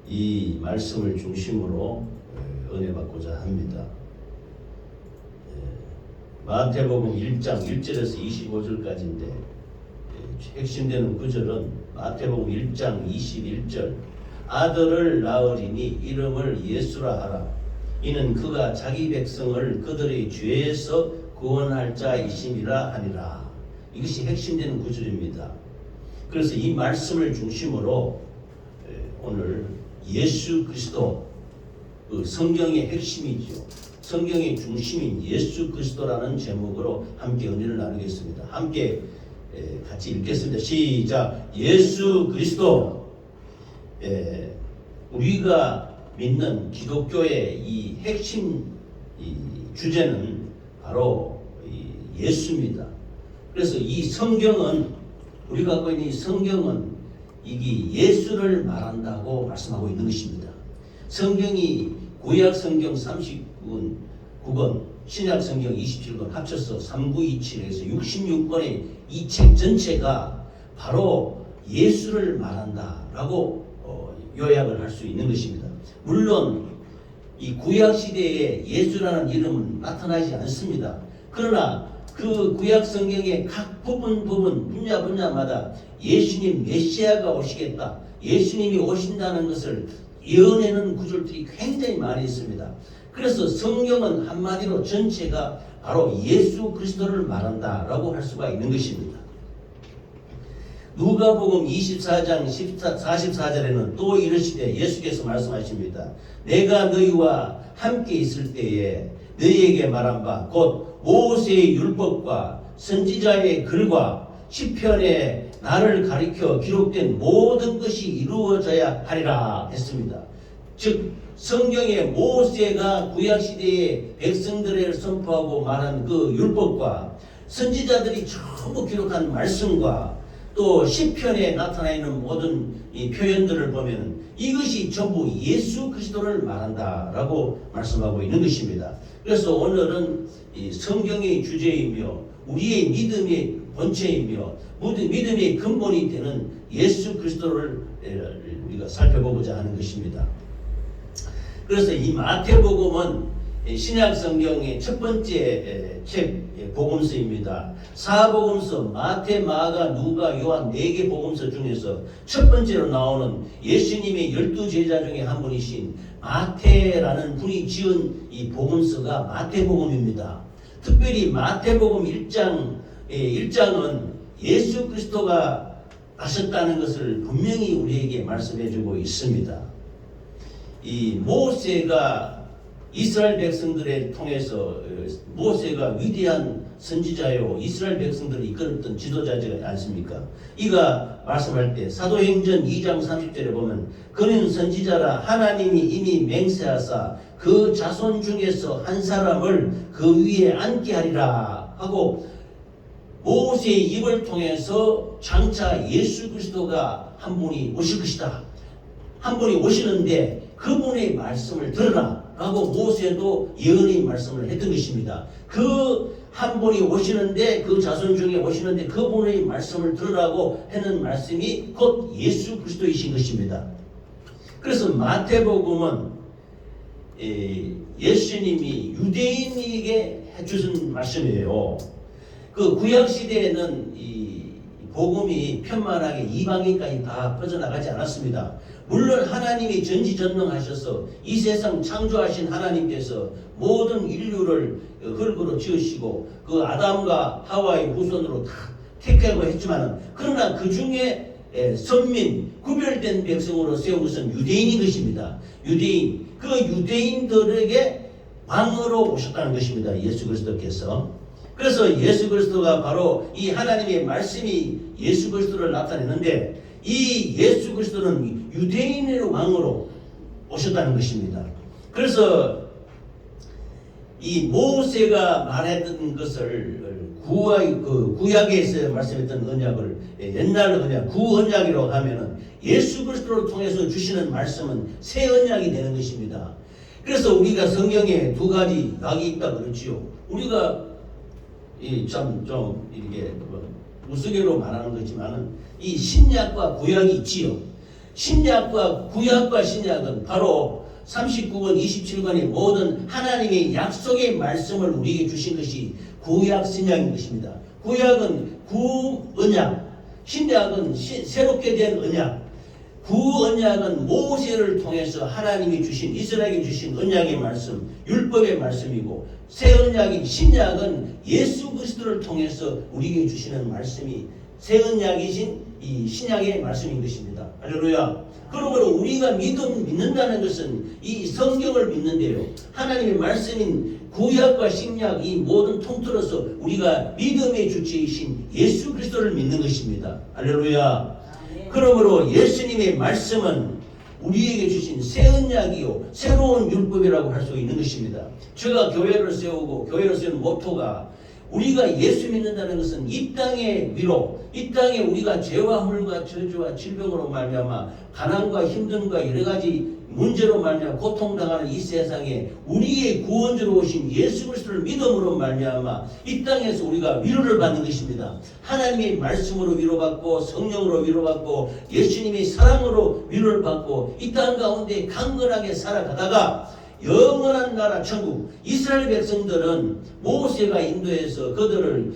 이 말씀을 중심으로 은혜 받고자 합니다. 마태복음 1장 1절에서 25절까지인데 핵심되는 구절은 마태복음 1장 21절 아들을 낳으리니 이름을 예수라 하라. 이는 그가 자기 백성을 그들의 죄에서 구원할 자이심이라 하니라. 이것이 핵심되는 구절입니다. 그래서 이 말씀을 중심으로 오늘 예수 그리스도, 그 성경의 핵심이죠. 성경의 중심인 예수 그리스도라는 제목으로 함께 은혜를 나누겠습니다. 함께 같이 읽겠습니다. 시작. 예수 그리스도. 우리가 믿는 기독교의 이 핵심 주제는 바로 예수입니다. 그래서 이 성경은, 우리가 갖고 있는 이 성경은 이게 예수를 말한다고 말씀하고 있는 것입니다. 성경이 구약 성경 39권, 신약 성경 27권 합쳐서 3927에서 66권의 이 책 전체가 바로 예수를 말한다라고 요약을 할 수 있는 것입니다. 물론 이 구약 시대에 예수라는 이름은 나타나지 않습니다. 그러나 그 구약 성경의 각 분야마다 예수님 메시아가 오시겠다, 예수님이 오신다는 것을 예언하는 구절들이 굉장히 많이 있습니다. 그래서 성경은 한마디로 전체가 바로 예수 그리스도를 말한다라고 할 수가 있는 것입니다. 누가복음 24장 44절에는 또 이르시되 예수께서 말씀하십니다. 내가 너희와 함께 있을 때에 너희에게 말한 바 곧 모세의 율법과 선지자의 글과 시편에 나를 가리켜 기록된 모든 것이 이루어져야 하리라 했습니다. 즉 성경에 모세가 구약시대의 백성들을 선포하고 말한 그 율법과 선지자들이 전부 기록한 말씀과 또 시편에 나타나 있는 모든 이 표현들을 보면 이것이 전부 예수 그리스도를 말한다라고 말씀하고 있는 것입니다. 그래서 오늘은 이 성경의 주제이며 우리의 믿음의 본체이며 믿음의 근본이 되는 예수 그리스도를 우리가 살펴보고자 하는 것입니다. 그래서 이 마태복음은 신약 성경의 첫 번째 책 복음서입니다. 사복음서 마태, 마가, 누가, 요한 4개 복음서 중에서 첫 번째로 나오는 예수님의 12제자 중에 한 분이신 마태라는 분이 지은 이 복음서가 마태복음입니다. 특별히 마태복음 1장은 예수 그리스도가 나셨다는 것을 분명히 우리에게 말씀해주고 있습니다. 이 모세가 이스라엘 백성들을 통해서 모세가 위대한 선지자요 이스라엘 백성들을 이끌었던 지도자지 않습니까? 이가 말씀할 때 사도행전 2장 30절에 보면 그는 선지자라 하나님이 이미 맹세하사 그 자손 중에서 한 사람을 그 위에 앉게 하리라 하고 모세의 입을 통해서 장차 예수 그리스도가 한 분이 오실 것이다. 한 분이 오시는데 그분의 말씀을 들으라 라고 모세도 예언의 말씀을 했던 것입니다. 그 한 분이 오시는데 그 자손 중에 오시는데 그분의 말씀을 들으라고 하는 말씀이 곧 예수 그리스도이신 것입니다. 그래서 마태복음은 예수님이 유대인에게 해주신 말씀이에요. 그 구약시대에는 이 복음이 편만하게 이방인까지 다 퍼져나가지 않았습니다. 물론 하나님이 전지전능하셔서 이 세상 창조하신 하나님께서 모든 인류를 흙으로 지으시고 그 아담과 하와의 후손으로 다 택하고 했지만 그러나 그 중에 선민 구별된 백성으로 세운 것은 유대인인 것입니다. 유대인, 그 유대인들에게 왕으로 오셨다는 것입니다. 예수 그리스도께서. 그래서 예수 그리스도가 바로 이 하나님의 말씀이 예수 그리스도를 나타내는데 이 예수 그리스도는 유대인의 왕으로 오셨다는 것입니다. 그래서 이 모세가 말했던 것을 구약에서 말씀했던 언약을 옛날 언약, 구언약이라고 하면은 예수 그리스도를 통해서 주시는 말씀은 새 언약이 되는 것입니다. 그래서 우리가 성경에 두 가지 약이 있다 그러지요. 우리가 참 좀 이렇게 우스개로 말하는 거지만은 이 신약과 구약이 있지요. 신약과 구약과 신약은 바로 39권, 27권의 모든 하나님의 약속의 말씀을 우리에게 주신 것이 구약 신약인 것입니다. 구약은 구언약, 신약은 새롭게 된 언약. 구언약은 모세를 통해서 하나님이 주신, 이스라엘에게 주신 언약의 말씀, 율법의 말씀이고, 새 언약인 신약은 예수 그리스도를 통해서 우리에게 주시는 말씀이 새 언약이신 이 신약의 말씀인 것입니다. 할렐루야. 그러므로 우리가 믿는다는 것은 이 성경을 믿는데요, 하나님의 말씀인 구약과 신약 이 모든 통틀어서 우리가 믿음의 주체이신 예수 그리스도를 믿는 것입니다. 할렐루야. 그러므로 예수님의 말씀은 우리에게 주신 새 언약이요 새로운 율법이라고 할 수 있는 것입니다. 제가 교회를 세우고 교회를 세우는 모토가 우리가 예수 믿는다는 것은 이 땅의 위로, 이 땅에 우리가 죄와 헐과 저주와 질병으로 말미암아 가난과 힘듦과 여러 가지 문제로 말미암아 고통당하는 이 세상에 우리의 구원주로 오신 예수 그리스도를 믿음으로 말미암아 이 땅에서 우리가 위로를 받는 것입니다. 하나님의 말씀으로 위로받고 성령으로 위로받고 예수님의 사랑으로 위로를 받고 이 땅 가운데 강건하게 살아가다가 영원한 나라 천국, 이스라엘 백성들은 모세가 인도해서 그들을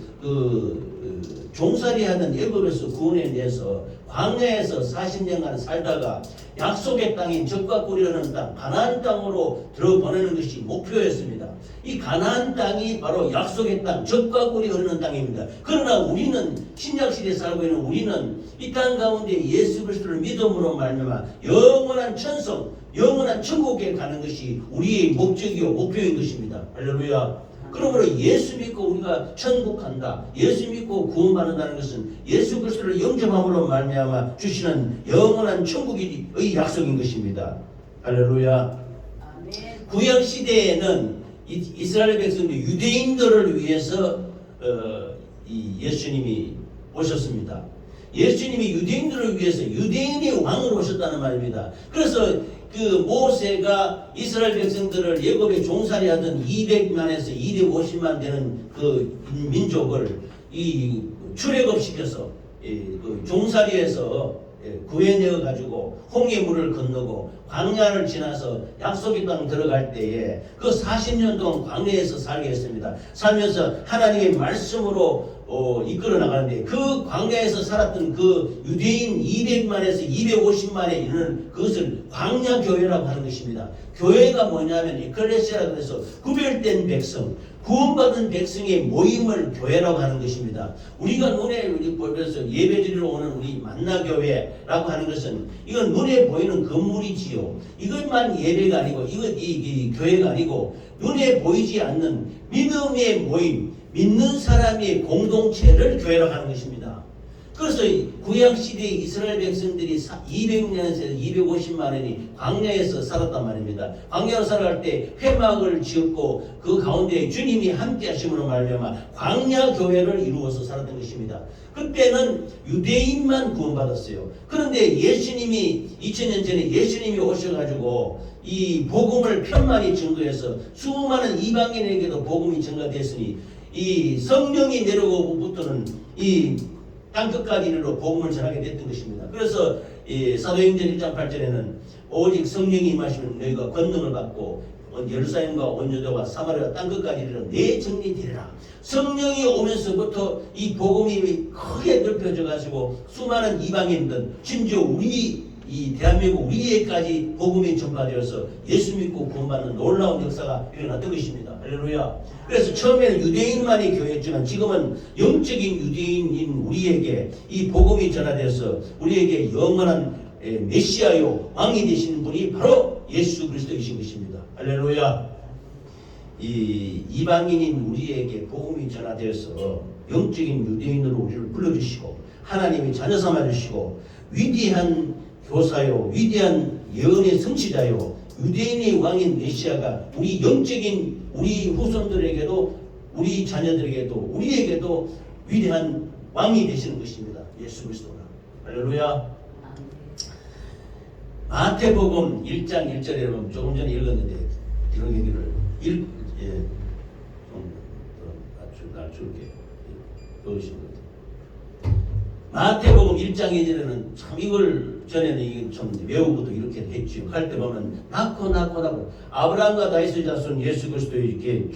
종살이하는 애굽에서 구원해내서 광야에서 40년간 살다가 약속의 땅인 적과 꿀이 흐르는 땅 가나안 땅으로 들어보내는 것이 목표였습니다. 이 가나안 땅이 바로 약속의 땅, 적과 꿀이 흐르는 땅입니다. 그러나 우리는 신약시대에 살고 있는 우리는 이 땅 가운데 예수 그리스도를 믿음으로 말미암아 영원한 천성, 영원한 천국에 가는 것이 우리의 목적이요 목표인 것입니다. 할렐루야. 그러므로 예수 믿고 우리가 천국 간다, 예수 믿고 구원받는다는 것은 예수 그리스도를 영접함으로 말미암아 주시는 영원한 천국의 약속인 것입니다. 할렐루야. 구약 시대에는 이스라엘 백성들 유대인들을 위해서 이 예수님이 오셨습니다. 예수님이 유대인들을 위해서 유대인의 왕으로 오셨다는 말입니다. 그래서 그 모세가 이스라엘 백성들을 애굽에 종살이하던 200만에서 250만 되는 그 민족을 이 출애굽시켜서 그 종살이에서 구해내어 가지고 홍해물을 건너고 광야를 지나서 약속의 땅 들어갈 때에 그 40년 동안 광야에서 살게 했습니다. 살면서 하나님의 말씀으로 이끌어 나가는데 그 광야에서 살았던 그 유대인 200만에서 250만에 이르는 그것을 광야 교회라고 하는 것입니다. 교회가 뭐냐면 에클레시아라고 해서 구별된 백성, 구원받은 백성의 모임을 교회라고 하는 것입니다. 우리가 눈에 보여서 예배드리러 오는 우리 만나교회라고 하는 것은 이건 눈에 보이는 건물이지요. 이것만 예배가 아니고 이 교회가 아니고 눈에 보이지 않는 믿음의 모임, 믿는 사람의 공동체를 교회라고 하는 것입니다. 그래서 구약시대의 이스라엘 백성들이 200년에서 250만원이 광야에서 살았단 말입니다. 광야로 살아갈 때 회막을 지었고 그 가운데 주님이 함께 하심으로 말미암아 광야 교회를 이루어서 살았던 것입니다. 그때는 유대인만 구원받았어요. 그런데 예수님이 2000년 전에 예수님이 오셔가지고 이 복음을 편만히 증거해서 수많은 이방인에게도 복음이 증가됐으니 이 성령이 내려오고부터는 이 땅끝까지 이르러 복음을 전하게 됐던 것입니다. 그래서 사도행전 1장 8절에는 오직 성령이 임하시면 너희가 권능을 받고 예루살렘과 온 유다와 사마리아 땅끝까지 이르러 내 정리 되리라. 성령이 오면서부터 이 복음이 크게 넓혀져 가지고 수많은 이방인들 심지어 우리 이 대한민국 우리에까지 복음이 전파되어서 예수 믿고 구원받는 놀라운 역사가 일어났던 것입니다. 할렐루야. 그래서 처음에는 유대인만이 교회였지만 지금은 영적인 유대인인 우리에게 이 복음이 전하되어서 우리에게 영원한 메시아요 왕이 되시는 분이 바로 예수 그리스도이신 것입니다. 할렐루야. 이 이방인인 우리에게 복음이 전하되어서 영적인 유대인으로 우리를 불러주시고 하나님이 자녀 삼아주시고 위대한 교사요 위대한 예언의 성취자요 유대인의 왕인 메시아가 우리 영적인 우리 후손들에게도 우리 자녀들에게도 우리에게도 위대한 왕이 되시는 것입니다. 예수 그리스도가. 할렐루야. 마태복음 1장 1절에 보면 조금 전에 읽었는데 이런 얘기를 좀 낮출게 넣으신 거예요. 마태복음 1장 2절에는 참 이걸 전에는 이게 좀 외우고도 이렇게 했죠. 할 때 보면 낳고 아브라함과 다윗의 자손 예수 그리스도의 이렇게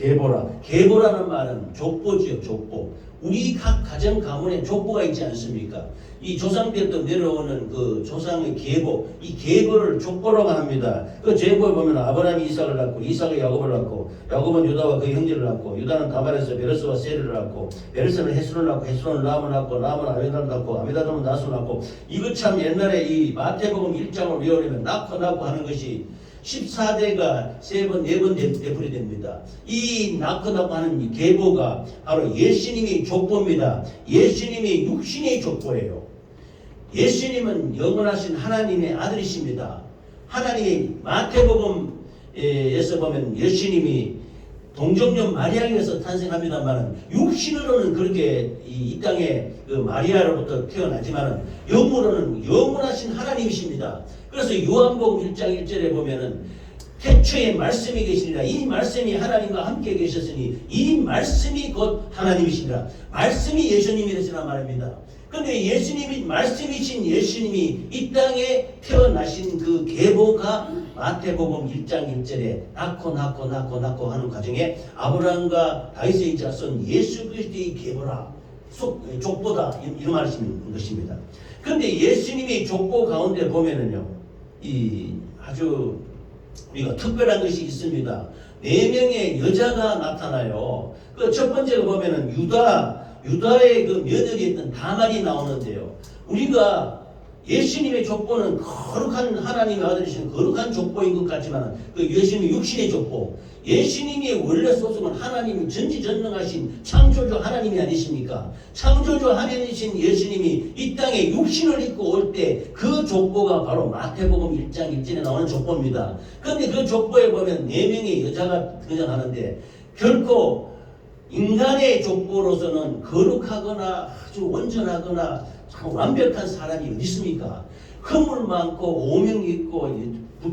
계보라는 말은 족보지요. 족보. 우리 각 가정 가문에 족보가 있지 않습니까? 이 조상 때부터 내려오는 그 조상의 계보, 이 계보를 족보라고 합니다. 그 제보에 보면 아브라함이 이삭을 낳고 이삭이 야곱을 낳고 야곱은 유다와 그 형제를 낳고 유다는 다말에서 베르스와 세르를 낳고 베르스는 헤스론을 낳고 헤스론은 람을 낳고 람은 아메다를 낳고 아메다는 나스를 낳고 이거 참 옛날에 이 마태복음 1장을 외우려면 낳고 하는 것이 14대가 3번, 4번 되풀이 됩니다. 이 낳고 하는 이 계보가 바로 예수님의 족보입니다. 예수님의 육신의 족보예요. 예수님은 영원하신 하나님의 아들이십니다. 하나님이 마태복음에서 보면 예수님이 동정녀 마리아에서 탄생합니다만 육신으로는 그렇게 이 땅에 그 마리아로부터 태어나지만은 영으로는 영원하신 하나님이십니다. 그래서 요한복음 1장 1절에 보면은 태초에 말씀이 계시니라 이 말씀이 하나님과 함께 계셨으니 이 말씀이 곧 하나님이시니라. 말씀이 예수님이시라 말입니다. 그런데 예수님이 말씀이신 예수님이 이 땅에 태어나신 그 계보가 마태복음 1장 1절에 낳고 하는 과정에 아브라함과 다윗의 자손 예수 그리스도의 계보라 족보다 이런 말씀인 것입니다. 그런데 예수님의 족보 가운데 보면은요 이 아주 우리가 특별한 것이 있습니다. 4명의 여자가 나타나요. 그 첫 번째가 보면은 유다의 그 며느리였던 다말이 나오는데요. 우리가 예수님의 족보는 거룩한 하나님의 아들이신 거룩한 족보인 것 같지만 그 예수님의 육신의 족보, 예수님의 원래 소속은 하나님이 전지전능하신 창조주 하나님이 아니십니까? 창조주 하나님이신 예수님이 이 땅에 육신을 입고 올 때 그 족보가 바로 마태복음 1장 1절에 나오는 족보입니다. 그런데 그 족보에 보면 4명의 여자가 등장하는데 결코 인간의 족보로서는 거룩하거나 아주 온전하거나 참 완벽한 사람이 어디 있습니까? 허물 많고 오명이 있고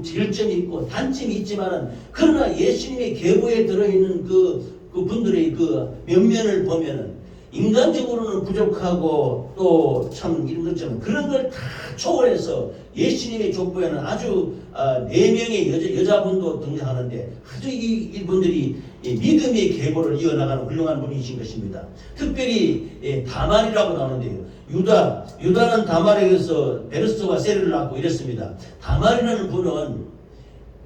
질점이 있고 단점이 있지만은 그러나 예수님의 계보에 들어있는 그 분들의 그 면면을 보면은 인간적으로는 부족하고 또 참 이런 것처럼 그런 걸 다 초월해서 예수님의 족보에는 아주 4명의 여자분도 등장하는데 아주 이분들이 믿음의 계보를 이어나가는 훌륭한 분이신 것입니다. 특별히 다말이라고 나오는데요. 유다는 다말에게서 베르스와 세르를 낳고 이랬습니다. 다말이라는 분은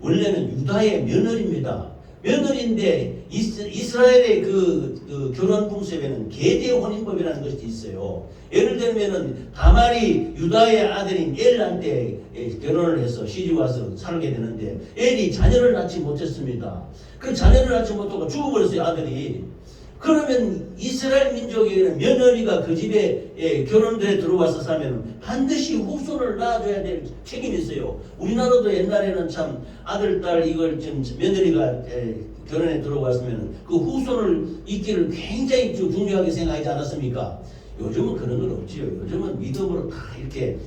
원래는 유다의 며느리입니다. 며느리인데 이스라엘의 그 결혼 풍습에는 계대 혼인법이라는 것이 있어요. 예를 들면은 다말이 유다의 아들인 엘한테 결혼을 해서 시집 와서 살게 되는데 엘이 자녀를 낳지 못했습니다. 그 자녀를 낳지 못하고 죽어버렸어요, 아들이. 그러면 이스라엘 민족에게는 며느리가 그 집에 결혼대에 들어와서 살면 반드시 후손을 낳아줘야 될 책임이 있어요. 우리나라도 옛날에는 참 아들, 딸 이걸 좀 며느리가 결혼에 들어왔으면 그 후손을 잇기를 굉장히 중요하게 생각하지 않았습니까? 요즘은 그런 건 없지요. 요즘은 믿음으로 다 이렇게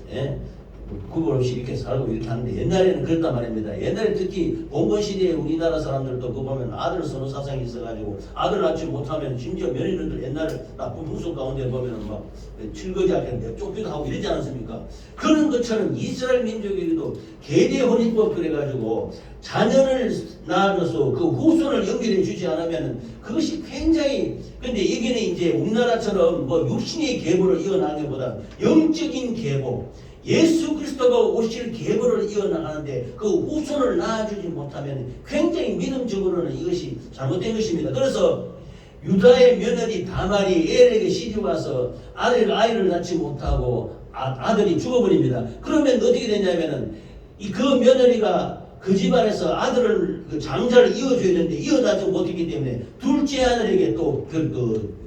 구분 없이 이렇게 살고 이렇게 하는데 옛날에는 그랬단 말입니다. 옛날에 특히 봉건 시대에 우리나라 사람들도 그거 보면 아들 선호 사상이 있어가지고 아들 낳지 못하면 심지어 며느리들 옛날 나쁜 풍속 가운데 보면은 막 칠거지하게 쫓기도 하고 이러지 않습니까? 그런 것처럼 이스라엘 민족에게도 계대 혼인법 그래가지고 자녀를 낳아줘서 그 후손을 연결해 주지 않으면 그것이 굉장히 근데 여기는 이제 우리나라처럼 뭐 육신의 계보를 이어나가기보다 영적인 계보 예수 그리스도가 오실 계보를 이어나가는데 그 후손을 낳아주지 못하면 굉장히 믿음적으로는 이것이 잘못된 것입니다. 그래서 유다의 며느리 다말이 엘에게 시집와서 아이를 낳지 못하고 아들이 죽어버립니다. 그러면 어떻게 되냐면은 그 며느리가 그 집안에서 아들을 그 장자를 이어줘야 되는데 이어나지 못했기 때문에 둘째 아들에게 또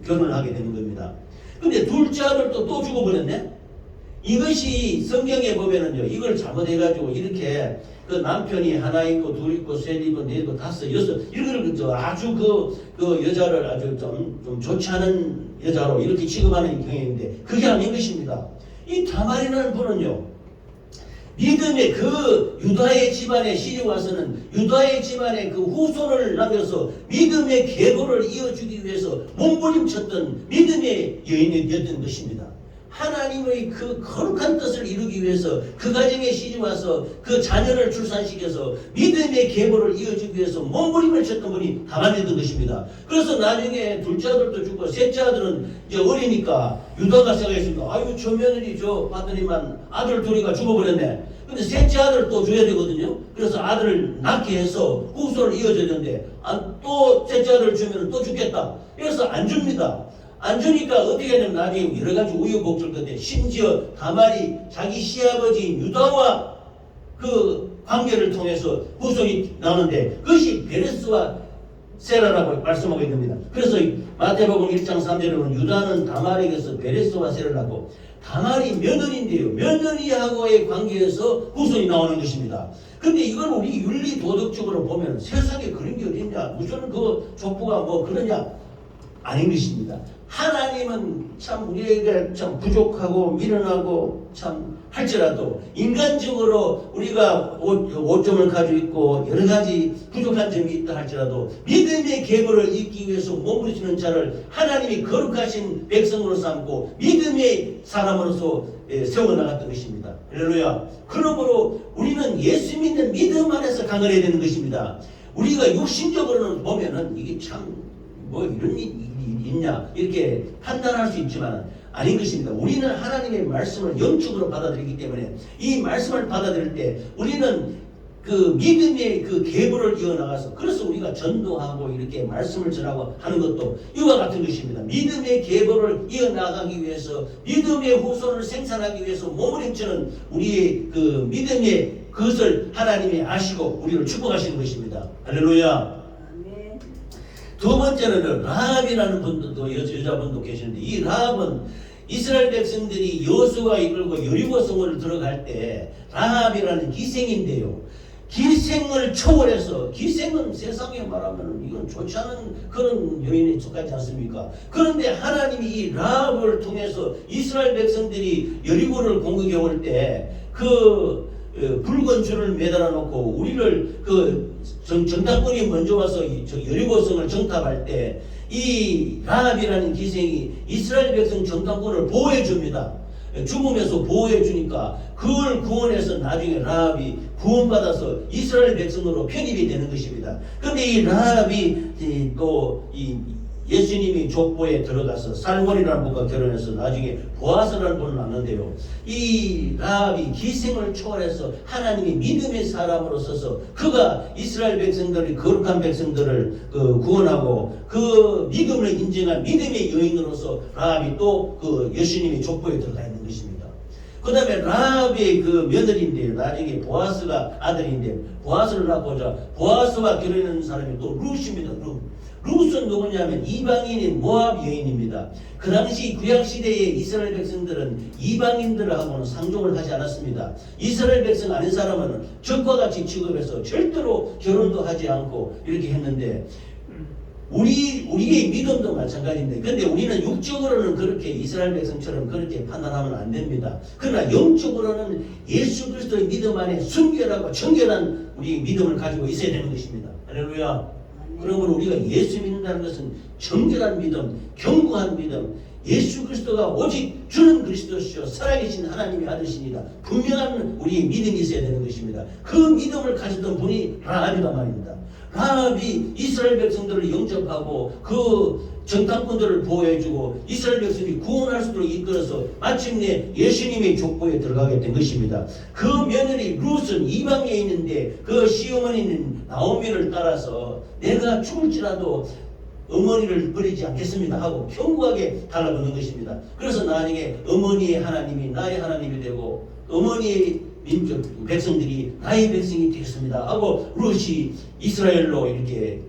결혼을 하게 되는 겁니다. 근데 둘째 아들도 또 죽어버렸네. 이것이 성경에 보면은요, 이걸 잘못해가지고 이렇게 그 남편이 하나 있고 둘 있고 셋 있고 넷 있고 다섯 여섯 이걸 아주 그 여자를 아주 좀 좋지 않은 여자로 이렇게 취급하는 경향인데 그게 아닌 것입니다. 이 다말이라는 분은요, 믿음의 그 유다의 집안에 시집 와서는 유다의 집안에 그 후손을 남겨서 믿음의 계보를 이어주기 위해서 몸부림쳤던 믿음의 여인이었던 것입니다. 하나님의 그 거룩한 뜻을 이루기 위해서 그 가정에 시집와서 그 자녀를 출산시켜서 믿음의 계보를 이어주기 위해서 몸부림을 쳤던 분이 다말이었던 것입니다. 그래서 나중에 둘째 아들도 죽고 셋째 아들은 이제 어리니까 유다가 생각했습니다. 아유 저 며느리 저 봤더니만 아들 둘이가 죽어버렸네. 근데 셋째 아들을 또 줘야 되거든요. 그래서 아들을 낳게 해서 후손을 이어줘야 되는데 또 셋째 아들을 주면 또 죽겠다. 그래서 안 줍니다. 안 주니까 어떻게 하냐면 나중에 여러 가지 우여곡절 끝에 심지어 다말이 자기 시아버지인 유다와 그 관계를 통해서 후손이 나오는데 그것이 베레스와 세라라고 말씀하게 됩니다. 그래서 마태복음 1장 3절에 보면 유다는 다말에게서 베레스와 세라를 낳고 다말이 며느리인데요. 며느리하고의 관계에서 후손이 나오는 것입니다. 근데 이걸 우리 윤리 도덕적으로 보면 세상에 그런 게 어딨냐 무슨 그 족보가 뭐 그러냐 아닌 것입니다. 하나님은 참 우리에게 참 부족하고 미련하고 참 할지라도 인간적으로 우리가 오점을 가지고 있고 여러 가지 부족한 점이 있다 할지라도 믿음의 계보를 잇기 위해서 몸부림치는 자를 하나님이 거룩하신 백성으로 삼고 믿음의 사람으로서 세워나갔던 것입니다. 할렐루야. 그러므로 우리는 예수 믿는 믿음 안에서 강건해야 되는 것입니다. 우리가 육신적으로는 보면은 이게 참 뭐 이런 일이 있냐 이렇게 판단할 수 있지만 아닌 것입니다. 우리는 하나님의 말씀을 영적으로 받아들이기 때문에 이 말씀을 받아들일 때 우리는 그 믿음의 그 계보를 이어나가서 그래서 우리가 전도하고 이렇게 말씀을 전하고 하는 것도 이와 같은 것입니다. 믿음의 계보를 이어나가기 위해서 믿음의 후손을 생산하기 위해서 몸부림치는 우리의 그 믿음의 그것을 하나님이 아시고 우리를 축복하시는 것입니다. 할렐루야. 두 번째는 라합이라는 분도 여자분도 계시는데 이 라합은 이스라엘 백성들이 여호수아가 이끌고 여리고성을 들어갈 때 라합이라는 기생인데요. 기생을 초월해서 기생은 세상에 말하면 이건 좋지 않은 그런 요인에 속하지 않습니까? 그런데 하나님이 이 라합을 통해서 이스라엘 백성들이 여리고를 공격해 올 때 그 붉은 줄을 매달아 놓고 우리를 그 정탐꾼이 먼저 와서 여리고성을 정탐할 때 이 라합이라는 기생이 이스라엘 백성 정탐꾼을 보호해 줍니다. 죽음에서 보호해 주니까 그걸 구원해서 나중에 라합이 구원받아서 이스라엘 백성으로 편입이 되는 것입니다. 그런데 이 라합이 또 이 예수님이 족보에 들어가서 살몬이라는 분과 결혼해서 나중에 보아스라는 분을 낳는데요. 이 라합이 기생을 초월해서 하나님이 믿음의 사람으로 서서 그가 이스라엘 백성들이 거룩한 백성들을 구원하고 그 믿음을 인정한 믿음의 여인으로서 라합이 또 그 예수님의 족보에 들어가 있는 것입니다. 그 다음에 라합의 그 며느리인데요. 나중에 보아스가 아들인데 보아스를 낳고자 보아스와 결혼하는 사람이 또 룻입니다. 룻은 누구냐면 이방인인 모압 여인입니다. 그 당시 구약시대의 이스라엘 백성들은 이방인들하고는 상종을 하지 않았습니다. 이스라엘 백성 아닌 사람은 적과 같이 취급해서 절대로 결혼도 하지 않고 이렇게 했는데 우리의 믿음도 마찬가지인데 근데 우리는 육적으로는 그렇게 이스라엘 백성처럼 그렇게 판단하면 안 됩니다. 그러나 영적으로는 예수 그리스도의 믿음 안에 순결하고 청결한 우리 믿음을 가지고 있어야 되는 것입니다. 할렐루야. 그러므로 우리가 예수 믿는다는 것은 정결한 믿음, 견고한 믿음, 예수 그리스도가 오직 주는 그리스도시요 살아계신 하나님의 아들이십니다. 분명한 우리의 믿음이 있어야 되는 것입니다. 그 믿음을 가졌던 분이 라합이란 말입니다. 라합이 이스라엘 백성들을 영접하고 그 정탐꾼들을 보호해주고 이스라엘 백성이 구원할 수 있도록 이끌어서 마침내 예수님의 족보에 들어가게 된 것입니다. 그 며느리 룻은 이방에 있는데 그 시어머니는 나오미를 따라서 내가 죽을지라도 어머니를 버리지 않겠습니다 하고 견고하게 달라붙는 것입니다. 그래서 나중에 어머니의 하나님이 나의 하나님이 되고 어머니의 민족 백성들이 나의 백성이 되겠습니다 하고 룻이 이스라엘로 이렇게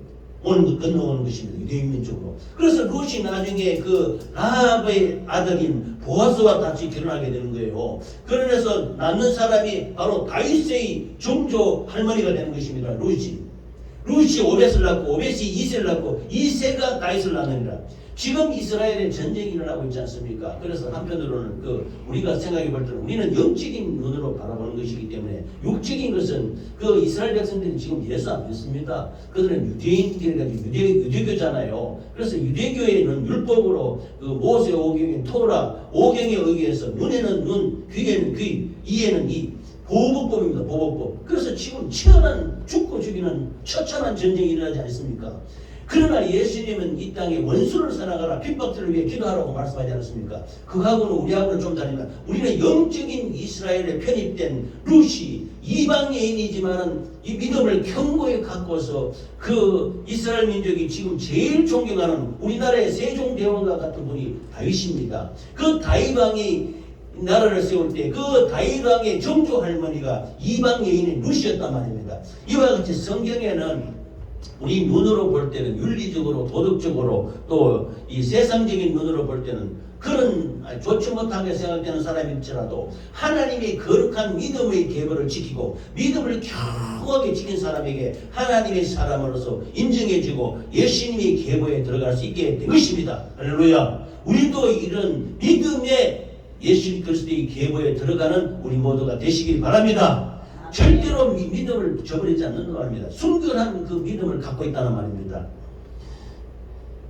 건너오는 것입니다. 유대인 민족으로. 그래서 룻이 나중에 그 라합의 아들인 보아스와 같이 결혼하게 되는 거예요. 그래서 낳는 사람이 바로 다윗의 정조 할머니가 되는 것입니다. 룻이 오벳을 낳고 오벳이 이새를 낳고 이새가 다윗을 낳느니라. 지금 이스라엘에 전쟁이 일어나고 있지 않습니까? 그래서 한편으로는 우리가 생각해 볼 때는 우리는 영적인 눈으로 바라보는 것이기 때문에 육적인 것은 이스라엘 백성들이 지금 예수 안 믿습니다. 그들은 유대인들이 유대교잖아요. 그래서 유대교에는 율법으로 모세 오경의 토라 오경에 의해서 눈에는 눈, 귀에는 귀, 이에는 이 보복법입니다. 보복법. 그래서 지금 치열한 죽고 죽이는 처참한 전쟁이 일어나지 않습니까? 그러나 예수님은 이 땅에 원수를 사랑하라 핍박들을 위해 기도하라고 말씀하지 않았습니까? 그하고는 우리하고는 좀 다릅니다. 우리는 영적인 이스라엘에 편입된 룻이 이방인이지만 이 믿음을 견고히 갖고서 이스라엘 민족이 지금 제일 존경하는 우리나라의 세종대왕과 같은 분이 다윗입니다. 그 다윗 왕이 나라를 세울 때 그 다윗 왕의 정조 할머니가 이방 여인의 룻이었단 말입니다. 이와 같이 성경에는 우리 눈으로 볼 때는 윤리적으로 도덕적으로 또 이 세상적인 눈으로 볼 때는 그런 좋지 못하게 생각되는 사람일지라도 하나님의 거룩한 믿음의 계보를 지키고 믿음을 견고하게 지킨 사람에게 하나님의 사람으로서 인정해주고 예수님의 계보에 들어갈 수 있게 된 것입니다. 할렐루야. 우리도 이런 믿음의 예수 그리스도의 계보에 들어가는 우리 모두가 되시길 바랍니다. 절대로 믿음을 저버리지 않는 말입니다. 순결한 그 믿음을 갖고 있다는 말입니다.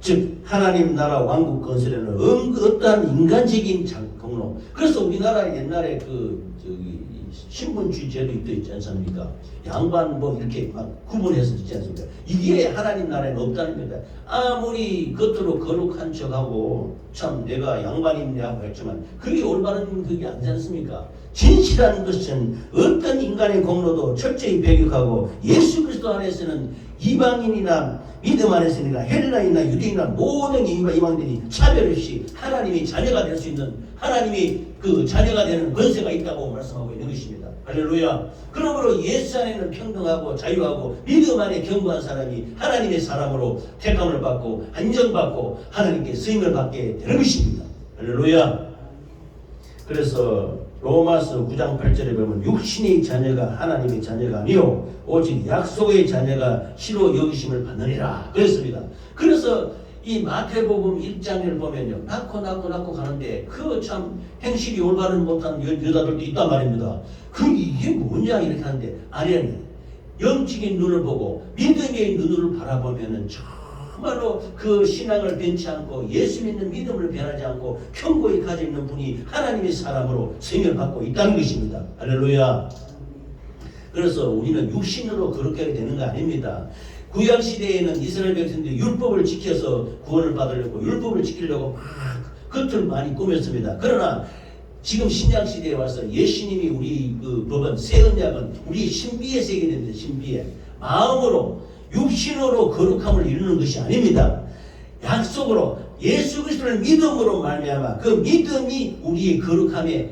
즉 하나님 나라 왕국 건설에는 어떠한 인간적인 공로. 그래서 우리나라 옛날에 신분주의 제도 있지 않습니까? 양반 이렇게 막 구분해서 있지 않습니까? 이게 하나님 나라에는 없다는 겁니다. 아무리 겉으로 거룩한 척하고 참 내가 양반이냐고 했지만 그게 올바른 그게 아니지 않습니까? 진실한 것은 어떤 인간의 공로도 철저히 배격하고 예수 그리스도 안에서는 이방인이나 믿음 안에서나 헬라인이나 유대인이나 모든 이방인들이 차별 없이 하나님의 자녀가 될 수 있는 하나님의 자녀가 되는 권세가 있다고 말씀하고 있는 것입니다. 할렐루야. 그러므로 예수 안에는 평등하고 자유하고 믿음 안에 견고한 사람이 하나님의 사람으로 택함을 받고 안정받고 하나님께 쓰임을 받게 되는 것입니다. 할렐루야. 그래서 로마서 9장 8절에 보면 육신의 자녀가 하나님의 자녀가 아니요 오직 약속의 자녀가 시로 여기심을 받느니라 그랬습니다. 그래서 이 마태복음 1장을 보면요 낳고 가는데 참 행실이 올바른 못한 여자들도 있단 말입니다. 이게 뭐냐 이렇게 하는데 아니 영적인 눈을 보고 믿음의 눈을 바라보면은 정말로 신앙을 변치 않고 예수 믿는 믿음을 변하지 않고 견고히 가지고 있는 분이 하나님의 사람으로 생명을 받고 있다는 것입니다. 할렐루야. 그래서 우리는 육신으로 그렇게 되는 거 아닙니다. 구약시대에는 이스라엘 백성들이 율법을 지켜서 구원을 받으려고 율법을 지키려고 막 겉을 많이 꾸몄습니다. 그러나 지금 신약시대에 와서 예수님이 우리 법은 새 언약은 우리 신비의 세계입니다. 신비의 마음으로 육신으로 거룩함을 이루는 것이 아닙니다. 약속으로 예수 그리스도를 믿음으로 말미암아 그 믿음이 우리의 거룩함의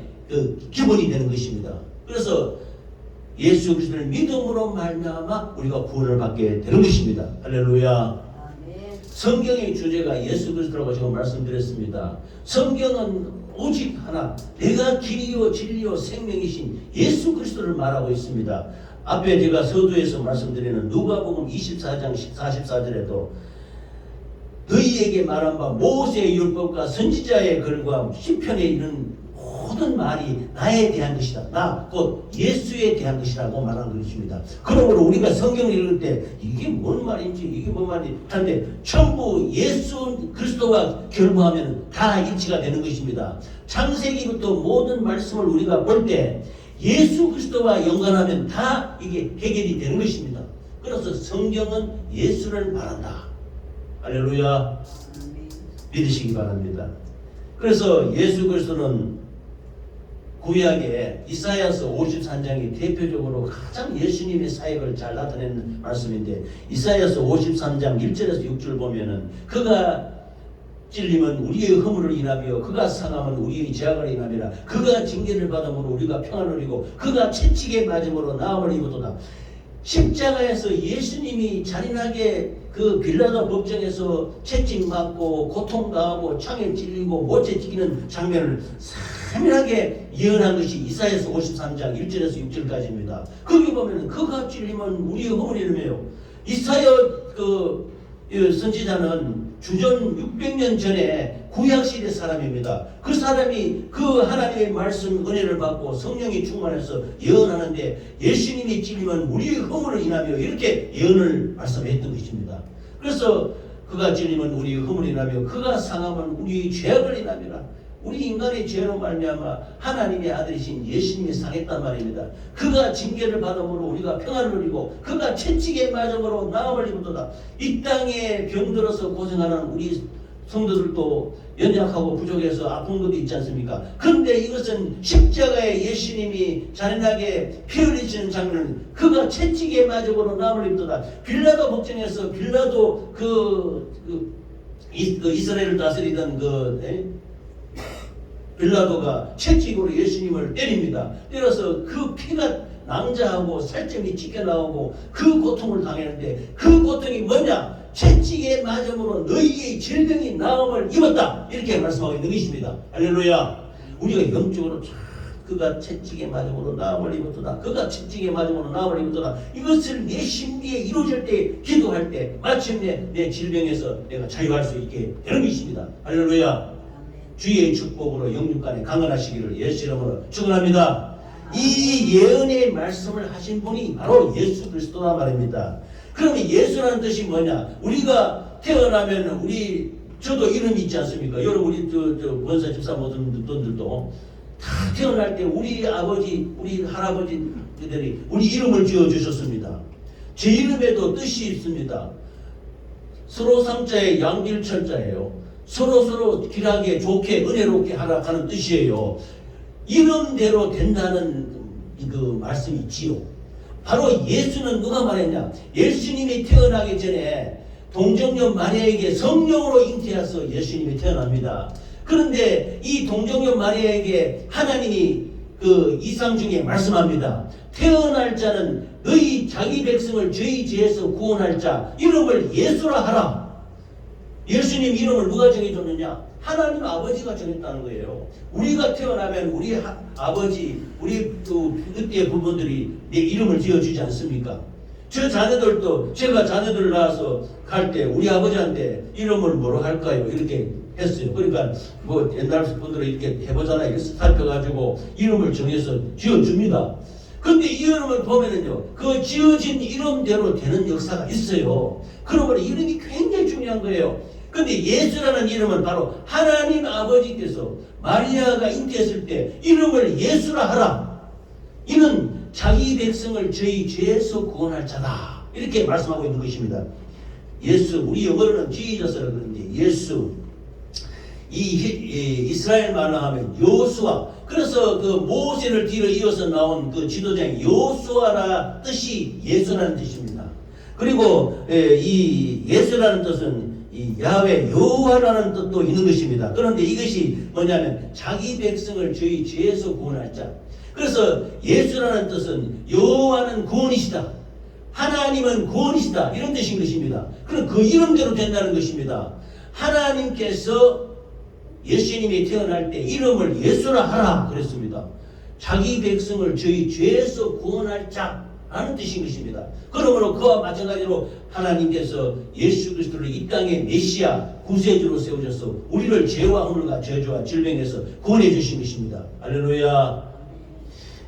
기본이 되는 것입니다. 그래서 예수 그리스도를 믿음으로 말미암아 우리가 구원을 받게 되는 것입니다. 할렐루야. 성경의 주제가 예수 그리스도라고 제가 말씀드렸습니다. 성경은 오직 하나 내가 길이요 진리요 생명이신 예수 그리스도를 말하고 있습니다. 앞에 제가 서두에서 말씀드리는 누가복음 24장 44절에도 너희에게 말한 바 모세의 율법과 선지자의 글과 시편에 있는 모든 말이 나에 대한 것이다. 나 곧 예수에 대한 것이라고 말하는 것입니다. 그러므로 우리가 성경을 읽을 때 이게 뭔 말인지 이게 뭔 말인지 하는데 전부 예수 그리스도와 결부하면 다 일치가 되는 것입니다. 창세기부터 모든 말씀을 우리가 볼 때 예수 그리스도와 연관하면 다 이게 해결이 되는 것입니다. 그래서 성경은 예수를 말한다. 할렐루야. 믿으시기 바랍니다. 그래서 예수 그리스도는 구약에 이사야서 53장이 대표적으로 가장 예수님의 사역을 잘 나타내는 말씀인데 이사야서 53장 1절에서 6절 보면은 그가 찔림은 우리의 허물을 인하며 그가 상함은 우리의 죄악을 인하며 그가 징계를 받음으로 우리가 평안을 누리고 그가 채찍에 맞음으로 나음을 입었도다. 십자가에서 예수님이 잔인하게 빌라도 법정에서 채찍 맞고 고통당하고 창에 찔리고 못에 찔리는 장면을 세밀하게 예언한 것이 이사야서 53장 1절에서 6절까지입니다. 거기 보면 그가 찔리면 우리의 허물이 이르며요. 이사야 선지자는 주전 600년 전에 구약시대 사람입니다. 그 사람이 그 하나님의 말씀 은혜를 받고 성령이 충만해서 예언하는데 예수님이 찔리면 우리의 허물을 인하며 이렇게 예언을 말씀했던 것입니다. 그래서 그가 찔리면 우리의 허물을 인하며 그가 상하면 우리의 죄악을 인하며 우리 인간의 죄로 말미암아 하나님의 아들이신 예수님이 상했단 말입니다. 그가 징계를 받음으로 우리가 평안을 누리고 그가 채찍에 맞음으로 나음을 입었도다. 이 땅에 병들어서 고생하는 우리 성도들도 연약하고 부족해서 아픈 것도 있지 않습니까? 그런데 이것은 십자가에 예수님이 잔인하게 피 흘리시는 장면은 그가 채찍에 맞음으로 나음을 입었도다. 빌라도 걱정해서 빌라도 이스라엘을 다스리던 빌라도가 채찍으로 예수님을 때립니다. 때려서 그 피가 낭자하고 살점이 찢겨나오고 그 고통을 당했는데 그 고통이 뭐냐? 채찍에 맞음으로 너희의 질병이 나음을 입었다. 이렇게 말씀하고 있는 것입니다. 할렐루야. 우리가 영적으로 그가 채찍에 맞음으로 나음을 입었다. 그가 채찍에 맞음으로 나음을 입었다. 이것을 내 심리에 이루어질 때 기도할 때 마침내 내 질병에서 내가 자유할 수 있게 되는 것입니다. 할렐루야. 주의 축복으로 영육간에 강건하시기를 예수 이름으로 축원합니다. 이 예언의 말씀을 하신 분이 바로 예수 그리스도라 말입니다. 그러면 예수라는 뜻이 뭐냐? 우리가 태어나면 저도 이름이 있지 않습니까? 여러분 우리 권사 집사 모든 분들도 다 태어날 때 우리 아버지 우리 할아버지들이 우리 이름을 지어주셨습니다. 제 이름에도 뜻이 있습니다. 서로 상자에 양길철자예요. 서로 길하게 좋게 은혜롭게 하라 하는 뜻이에요. 이름대로 된다는 그 말씀이 있지요. 바로 예수는 누가 말했냐? 예수님이 태어나기 전에 동정녀 마리아에게 성령으로 잉태해서 예수님이 태어납니다. 그런데 이 동정녀 마리아에게 하나님이 그 이상 중에 말씀합니다. 태어날 자는 너희 자기 백성을 저희 죄에서 구원할 자 이름을 예수라 하라. 예수님 이름을 누가 정해줬느냐? 하나님 아버지가 정했다는 거예요. 우리가 태어나면 우리 아버지, 우리 그때 부모들이 내 이름을 지어주지 않습니까? 저 자녀들도 제가 자녀들을 낳아서 갈 때 우리 아버지한테 이름을 뭐로 할까요? 이렇게 했어요. 그러니까 뭐 옛날 분들은 이렇게 해보잖아요. 이렇게 살펴가지고 이름을 정해서 지어줍니다. 근데 이 이름을 보면은요, 그 지어진 이름대로 되는 역사가 있어요. 그러므로 이름이 굉장히 중요한 거예요. 근데 예수라는 이름은 바로 하나님 아버지께서 마리아가 잉태했을 때 이름을 예수라 하라. 이는 자기 백성을 저희 죄에서 구원할 자다. 이렇게 말씀하고 있는 것입니다. 예수, 우리 영어로는 지저스라 그러는데 예수, 이스라엘 말로 하면 여호수아. 그래서 그 모세를 뒤로 이어서 나온 그 지도자인 여호수아라 뜻이 예수라는 뜻입니다. 그리고 이 예수라는 뜻은 이 야훼 여호와라는 뜻도 있는 것입니다. 그런데 이것이 뭐냐면 자기 백성을 저희 죄에서 구원할 자. 그래서 예수라는 뜻은 여호와는 구원이시다. 하나님은 구원이시다. 이런 뜻인 것입니다. 그럼 그 이름대로 된다는 것입니다. 하나님께서 예수님이 태어날 때 이름을 예수라 하라 그랬습니다. 자기 백성을 저희 죄에서 구원할 자라는 뜻인 것입니다. 그러므로 그와 마찬가지로 하나님께서 예수 그리스도를 이 땅의 메시아 구세주로 세우셔서 우리를 죄와 허물과 저주와 질병에서 구원해 주신 것입니다. 할렐루야.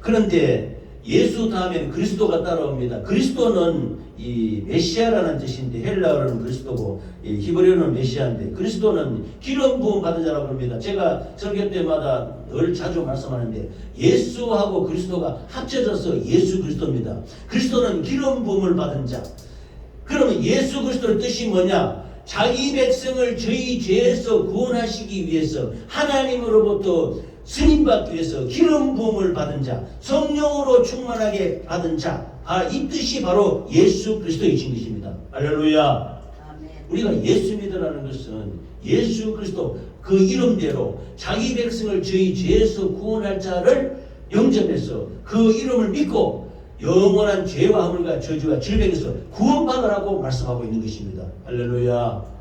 그런데 예수 다음에는 그리스도가 따라옵니다. 그리스도는 이 메시아라는 뜻인데 헬라어로는 그리스도고 히브리어는 메시아인데 그리스도는 기름 부음 받은 자라고 합니다. 제가 설교 때마다 늘 자주 말씀하는데 예수하고 그리스도가 합쳐져서 예수 그리스도입니다. 그리스도는 기름 부음을 받은 자. 그러면 예수 그리스도의 뜻이 뭐냐? 자기 백성을 저희 죄에서 구원하시기 위해서 하나님으로부터 스님받기 위해서 기름 부음을 받은 자, 성령으로 충만하게 받은 자, 이 뜻이 바로 예수 그리스도이신 것입니다. 할렐루야. 우리가 예수 믿으라는 것은 예수 그리스도 그 이름대로 자기 백성을 저희 죄에서 구원할 자를 영접해서 그 이름을 믿고 영원한 죄와 허물과 저주와 질병에서 구원받으라고 말씀하고 있는 것입니다. 할렐루야.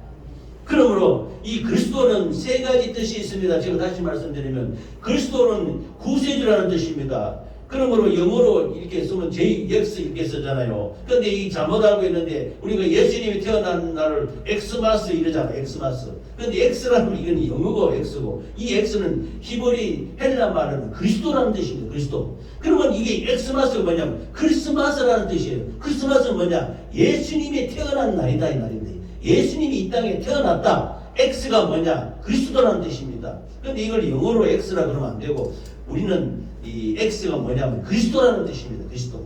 그러므로 이 그리스도는 세 가지 뜻이 있습니다. 제가 다시 말씀드리면 그리스도는 구세주라는 뜻입니다. 그러므로 영어로 이렇게 쓰면 JX 이렇게 쓰잖아요. 근데 이 잘못 알고 있는데 우리가 예수님이 태어난 날을 엑스마스 이러잖아요. 엑스마스. 근데 X라는 이건 영어고 X고 이 X는 히브리 헬라 말은 그리스도라는 뜻입니다. 그리스도. 그러면 이게 엑스마스가 뭐냐면 크리스마스라는 뜻이에요. 크리스마스는 뭐냐? 예수님이 태어난 날이다 이 말인데 예수님이 이 땅에 태어났다. X가 뭐냐? 그리스도라는 뜻입니다. 근데 이걸 영어로 X라 그러면 안 되고 우리는 이 X가 뭐냐면 그리스도라는 뜻입니다. 그리스도.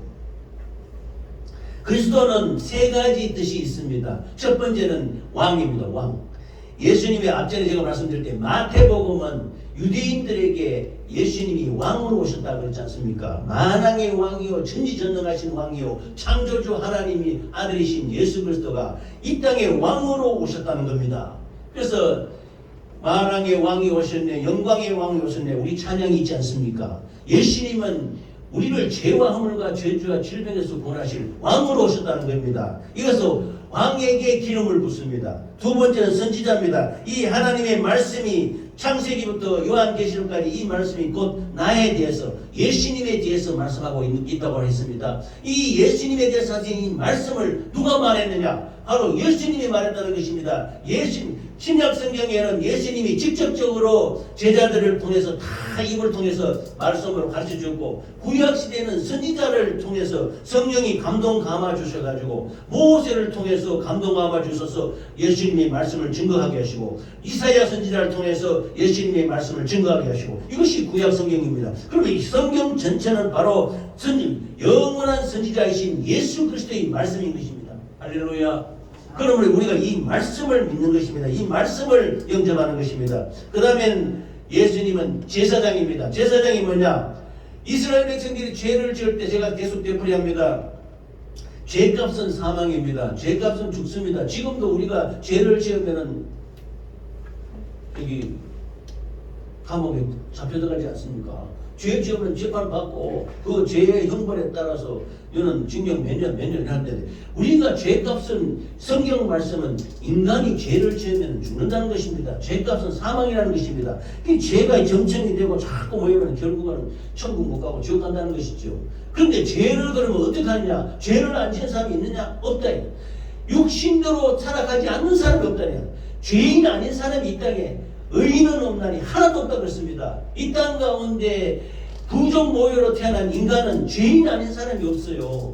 그리스도는 세 가지 뜻이 있습니다. 첫 번째는 왕입니다. 왕. 예수님이 앞전에 제가 말씀드릴 때 마태복음은 유대인들에게 예수님이 왕으로 오셨다고 그랬지 않습니까? 만왕의 왕이요 천지전능하신 왕이요 창조주 하나님이 아들이신 예수 그리스도가 이 땅에 왕으로 오셨다는 겁니다. 그래서 만왕의 왕이 오셨네 영광의 왕이 오셨네 우리 찬양이 있지 않습니까? 예수님은 우리를 죄와 허물과 죄와 질병에서 구원하실 왕으로 오셨다는 겁니다. 이것은 왕에게 기름을 붓습니다. 두 번째는 선지자입니다. 이 하나님의 말씀이 창세기부터 요한계시록까지 이 말씀이 곧 나에 대해서 예수님에 대해서 말씀하고 있다고 했습니다. 이 예수님에 대해서 하신 이 말씀을 누가 말했느냐? 바로 예수님이 말했다는 것입니다. 신약 성경에는 예수님이 직접적으로 제자들을 통해서 다 입을 통해서 말씀으로 가르쳐 주었고 구약 시대는 선지자를 통해서 성령이 감동 감아 주셔가지고 모세를 통해서 감동 감아 주셔서 예수님의 말씀을 증거하게 하시고 이사야 선지자를 통해서 예수님의 말씀을 증거하게 하시고 이것이 구약 성경입니다. 그러면 이 성경 전체는 바로 영원한 선지자이신 예수 그리스도의 말씀인 것입니다. 할렐루야. 그러므로 우리가 이 말씀을 믿는 것입니다. 이 말씀을 영접하는 것입니다. 그 다음엔 예수님은 제사장입니다. 제사장이 뭐냐? 이스라엘 백성들이 죄를 지을 때 제가 계속 되풀이합니다. 죄값은 사망입니다. 죄값은 죽습니다. 지금도 우리가 죄를 지으면은 여기 감옥에 잡혀 들어가지 않습니까? 죄 지으면 재판받고 그 죄의 형벌에 따라서 이는 징역 몇 년 하는데 우리가 죄값은 성경 말씀은 인간이 죄를 지으면 죽는다는 것입니다. 죄값은 사망이라는 것입니다. 이 죄가 정청이 되고 자꾸 모이면 결국은 천국 못 가고 지옥 간다는 것이죠. 그런데 죄를 그러면 어떻게 하느냐? 죄를 안 지은 사람이 있느냐? 없다. 육신대로 살아가지 않는 사람이 없다냐? 죄인 아닌 사람이 이 땅에 의인은 없나니 하나도 없다 그랬습니다. 이 땅 가운데 부족 모여로 태어난 인간은 죄인 아닌 사람이 없어요.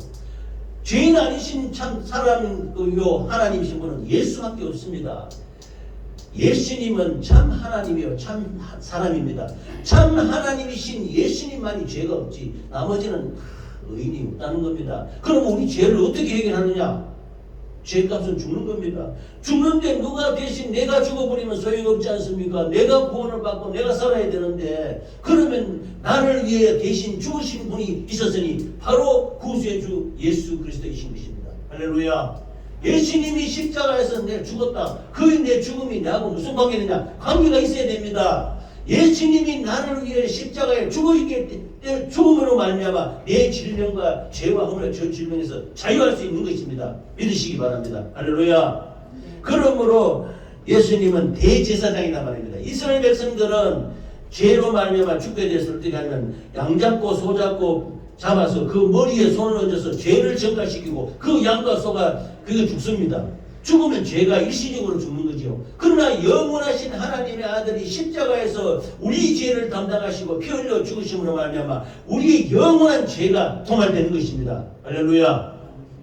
죄인 아니신 참 사람이요 하나님이신 분은 예수밖에 없습니다. 예수님은 참 하나님이요 참 사람입니다. 참 하나님이신 예수님만이 죄가 없지 나머지는 의인이 없다는 겁니다. 그럼 우리 죄를 어떻게 해결하느냐? 죄값은 죽는 겁니다. 죽는데 누가 대신 내가 죽어버리면 소용없지 않습니까? 내가 구원을 받고 내가 살아야 되는데 그러면 나를 위해 대신 죽으신 분이 있었으니 바로 구수의 주 예수 그리스도이신 것입니다. 할렐루야. 예수님이 십자가에서 내가 죽었다. 그 내 죽음이 나하고 무슨 관계느냐? 관계가 있어야 됩니다. 예수님이 나를 위해 십자가에 죽음으로 말미암아 내 질병과 죄와 허물과 저 질병에서 자유할 수 있는 것입니다. 믿으시기 바랍니다. 할렐루야. 그러므로 예수님은 대제사장이란 말입니다. 이스라엘 백성들은 죄로 말미암아 죽게 됐을 때 하면 양 잡고 소 잡고 잡아서 그 머리에 손을 얹어서 죄를 전가시키고 그 양과 소가 그게 죽습니다. 죽으면 죄가 일시적으로 죽는 거죠. 그러나 영원하신 하나님의 아들이 십자가에서 우리 죄를 담당하시고 피 흘려 죽으심으로 말미암아 우리의 영원한 죄가 도말되는 것입니다. 할렐루야.